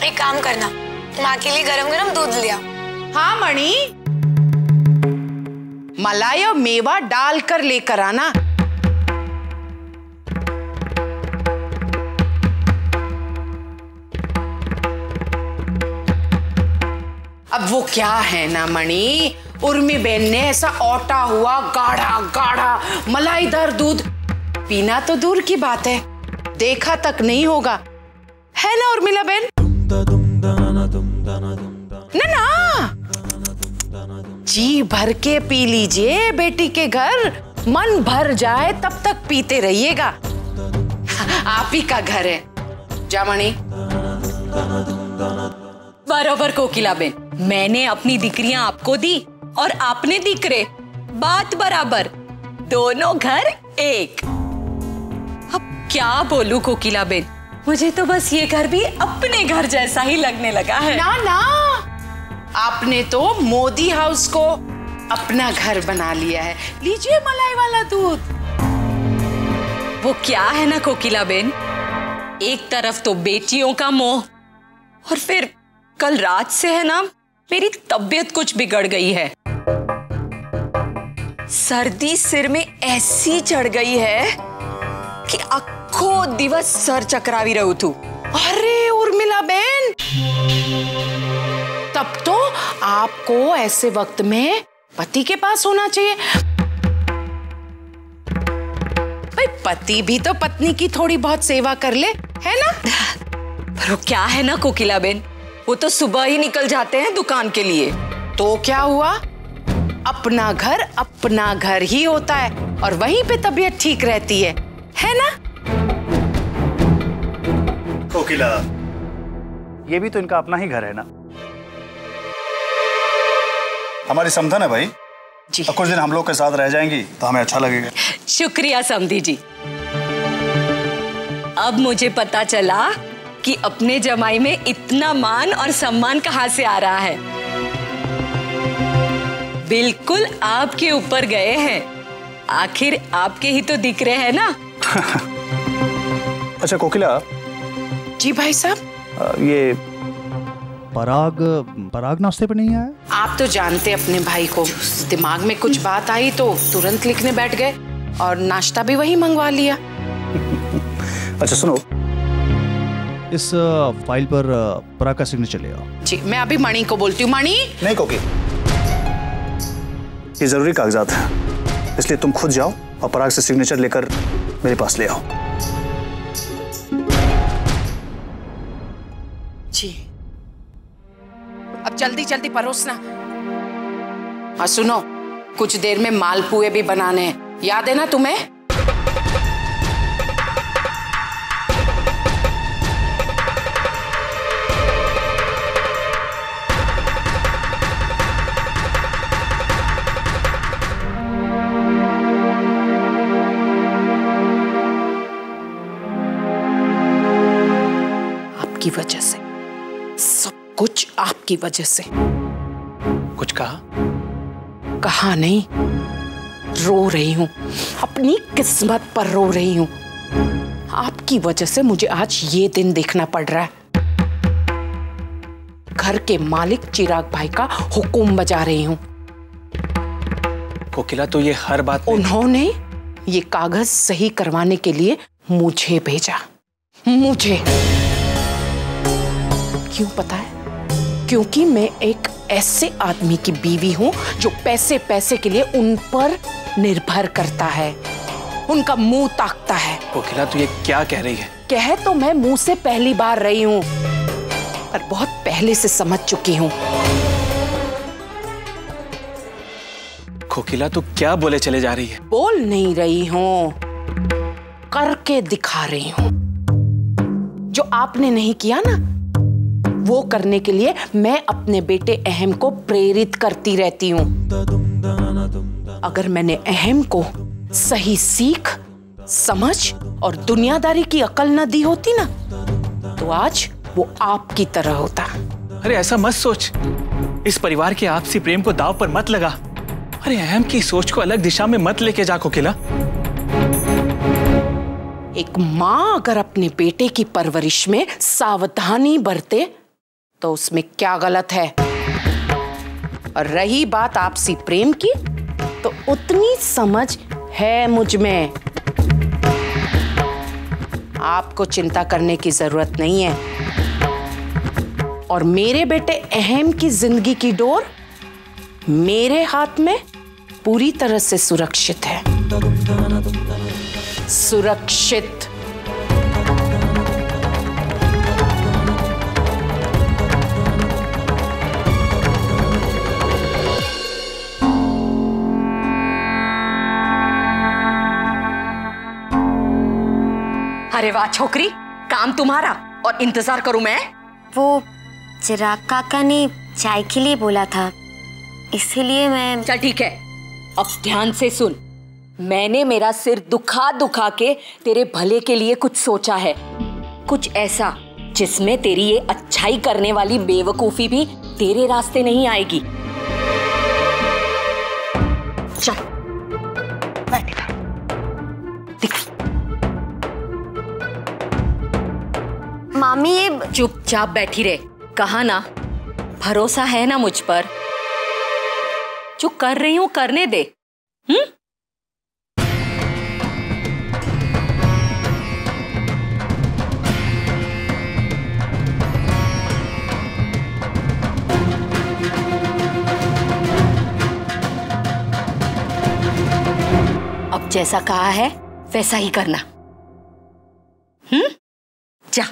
एक काम करना, माँ के लिए गरम गरम दूध लिया। हाँ मणि, मलाई और मेवा डालकर लेकर आना। अब वो क्या है ना मणि, उर्मी बहन ने ऐसा औटा हुआ गाढ़ा गाढ़ा मलाईदार दूध पीना तो दूर की बात है, देखा तक नहीं होगा, है ना उर्मिला बहन? ना जी भर के पी लीजिए, बेटी के घर मन भर जाए तब तक पीते रहिएगा। आप ही का घर है। जा मणि। बराबर कोकिला बेन, मैंने अपनी दिकरियां आपको दी और आपने दिकरे, बात बराबर, दोनों घर एक। अब क्या बोलूं कोकिला बेन, मुझे तो बस ये घर भी अपने घर जैसा ही लगने लगा है। ना ना, आपने तो मोदी हाउस को अपना घर बना लिया है। लीजिए मलाई वाला दूध। वो क्या है ना कोकिला बेन, एक तरफ तो बेटियों का मोह, और फिर कल रात से है ना मेरी तबीयत कुछ बिगड़ गई है। सर्दी सिर में ऐसी चढ़ गई है कि आखो दिवस सर चकरावी रहू थू। अरे उर्मिला बहन, तब तो आपको ऐसे वक्त में पति के पास होना चाहिए। भाई पति भी तो पत्नी की थोड़ी बहुत सेवा कर ले, है ना? पर वो क्या है ना कोकिला बेन, वो तो सुबह ही निकल जाते हैं दुकान के लिए। तो क्या हुआ, अपना घर ही होता है और वहीं पे तबीयत ठीक रहती है ना? कोकिला, ये भी तो इनका अपना ही घर है ना। हमारी समझन है भाई जी। कुछ दिन हम लोग के साथ रह जाएंगी तो हमें अच्छा लगेगा। शुक्रिया समधी जी। अब मुझे पता चला कि अपने जमाई में इतना मान और सम्मान कहाँ से आ रहा है। बिल्कुल आपके ऊपर गए हैं, आखिर आपके ही तो दिख रहे हैं ना। अच्छा कोकिला जी भाई साहब, ये पराग नाश्ते पे नहीं आया? आप तो जानते अपने भाई को, दिमाग में कुछ बात आई तो तुरंत लिखने बैठ गए और नाश्ता भी वही मंगवा लिया। अच्छा सुनो, इस फाइल पर पराग का सिग्नेचर ले आओ। जी मैं अभी मणि को बोलती हूँ। मणि। नहीं कोकी, ये जरूरी कागजात है, इसलिए तुम खुद जाओ और पराग से सिग्नेचर लेकर मेरे पास ले आओ। जी अब जल्दी जल्दी परोसना। और सुनो, कुछ देर में मालपुए भी बनाने हैं, याद है ना तुम्हें? आपकी वजह से, सब कुछ आपकी वजह से। कुछ कहा नहीं, रो रही हूं, अपनी किस्मत पर रो रही हूं। आपकी वजह से मुझे आज ये दिन देखना पड़ रहा है। घर के मालिक चिराग भाई का हुक्म बजा रही हूं। कोकिला तो ये हर बात में... उन्होंने ये कागज सही करवाने के लिए मुझे भेजा। मुझे क्यों पता है? क्योंकि मैं एक ऐसे आदमी की बीवी हूं जो पैसे पैसे के लिए उन पर निर्भर करता है, उनका मुंह ताकता है। कोकिला तू ये क्या कह रही है? कह तो मैं मुंह से पहली बार रही हूं, पर बहुत पहले से समझ चुकी हूं। कोकिला तू क्या बोले चले जा रही है? बोल नहीं रही हूं, करके दिखा रही हूं। जो आपने नहीं किया ना, वो करने के लिए मैं अपने बेटे अहम को प्रेरित करती रहती हूं। अगर मैंने अहम को सही सीख, समझ और दुनियादारी की अकल न दी होती ना, तो आज वो आपकी तरह होता। अरे ऐसा मत सोच, इस परिवार के आपसी प्रेम को दांव पर मत लगा। अरे अहम की सोच को अलग दिशा में मत लेके जा कोकिला। एक माँ अगर अपने बेटे की परवरिश में सावधानी बरते तो उसमें क्या गलत है? और रही बात आपसी प्रेम की, तो उतनी समझ है मुझ में। आपको चिंता करने की जरूरत नहीं है। और मेरे बेटे अहम की जिंदगी की डोर मेरे हाथ में पूरी तरह से सुरक्षित है। सुरक्षित। अरे वाह छोकरी, काम तुम्हारा और इंतजार करूं मैं? वो चिराग काका ने चाय के लिए बोला था, इसीलिए मैं। चल ठीक है, अब ध्यान से सुन। मैंने मेरा सिर दुखा दुखा के तेरे भले के लिए कुछ सोचा है, कुछ ऐसा जिसमें तेरी ये अच्छाई करने वाली बेवकूफी भी तेरे रास्ते नहीं आएगी। चल बैठ इधर। दिख मामी ये चुपचाप बैठी रहे। कहा ना, भरोसा है ना मुझ पर? जो कर रही हूं करने दे। अब जैसा कहा है वैसा ही करना। जा।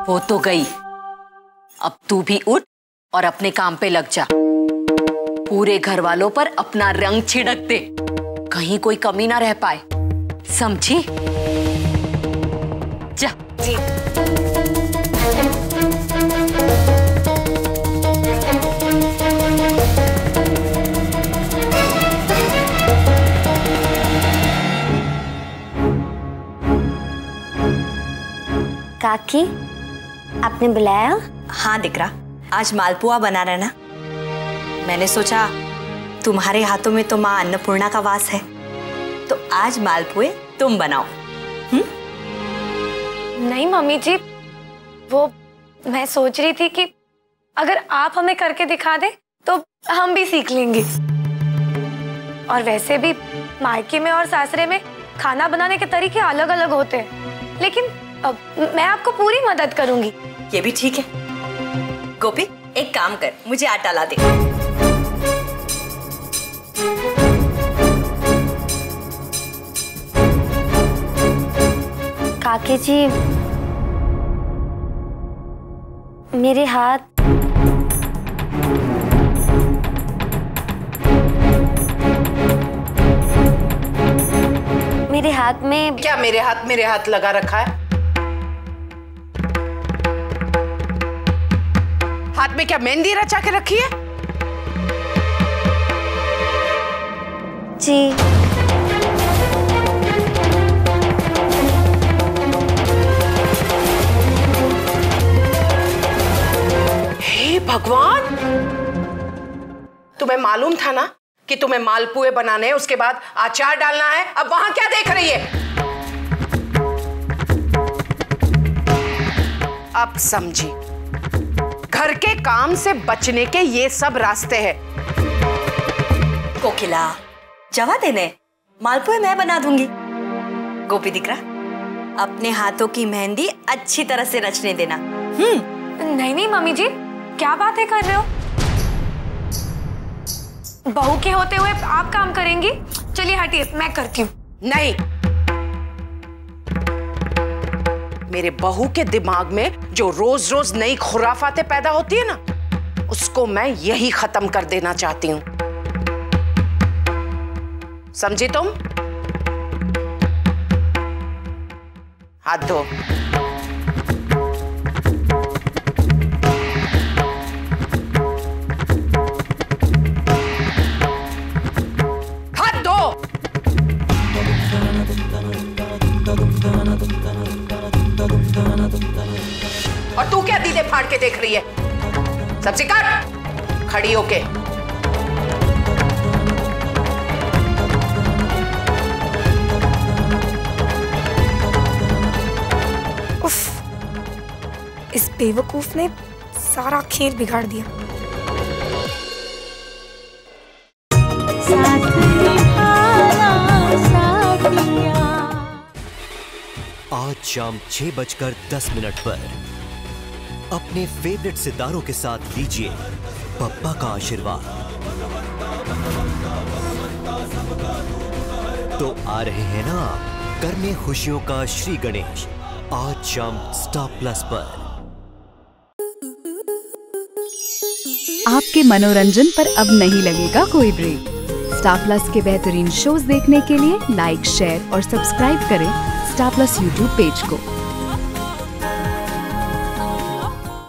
वो तो गई, अब तू भी उठ और अपने काम पे लग जा। पूरे घर वालों पर अपना रंग छिड़क दे, कहीं कोई कमी ना रह पाए, समझी? जा। जी। काकी, आपने बुलाया? हाँ दिकरा, आज मालपुआ बना रहा ना। मैंने सोचा तुम्हारे हाथों में तो माँ अन्नपूर्णा का वास है, तो आज मालपुए तुम बनाओ। नहीं मम्मी जी, वो मैं सोच रही थी कि अगर आप हमें करके दिखा दे तो हम भी सीख लेंगे। और वैसे भी मायके में और सासरे में खाना बनाने के तरीके अलग अलग होते हैं, लेकिन मैं आपको पूरी मदद करूंगी। ये भी ठीक है। गोपी, एक काम कर, मुझे आटा ला दे। काकी जी, मेरे हाथ में क्या मेरे हाथ लगा रखा है? हाथ में क्या मेहंदी रचा के रखी है? जी। हे भगवान, तुम्हें मालूम था ना कि तुम्हें मालपुए बनाने हैं, उसके बाद अचार डालना है। अब वहां क्या देख रही है? अब समझी, घर के काम से बचने के ये सब रास्ते हैं। कोकिला, जवा देने, मालपुए मैं बना दूंगी। गोपी दिकरा, अपने हाथों की मेहंदी अच्छी तरह से रचने देना। नहीं नहीं मम्मी जी, क्या बातें कर रहे हो? बहू के होते हुए आप काम करेंगी? चलिए हटिए, मैं करती हूँ। नहीं, मेरे बहू के दिमाग में जो रोज रोज नई खुराफातें पैदा होती है ना, उसको मैं यही खत्म कर देना चाहती हूँ। समझी तुम? हाथ धो। और तू क्या दीदे फाड़ के देख रही है? सब्जी काट खड़ी होके। उफ, इस बेवकूफ ने सारा खेल बिगाड़ दिया। आज शाम 6:10 पर अपने फेवरेट सितारों के साथ लीजिए पप्पा का आशीर्वाद। तो आ रहे हैं ना करने खुशियों का श्री गणेश, आज शाम स्टार प्लस पर। आपके मनोरंजन पर अब नहीं लगेगा कोई ब्रेक। स्टार प्लस के बेहतरीन शोज देखने के लिए लाइक, शेयर और सब्सक्राइब करें स्टार प्लस यूट्यूब पेज को।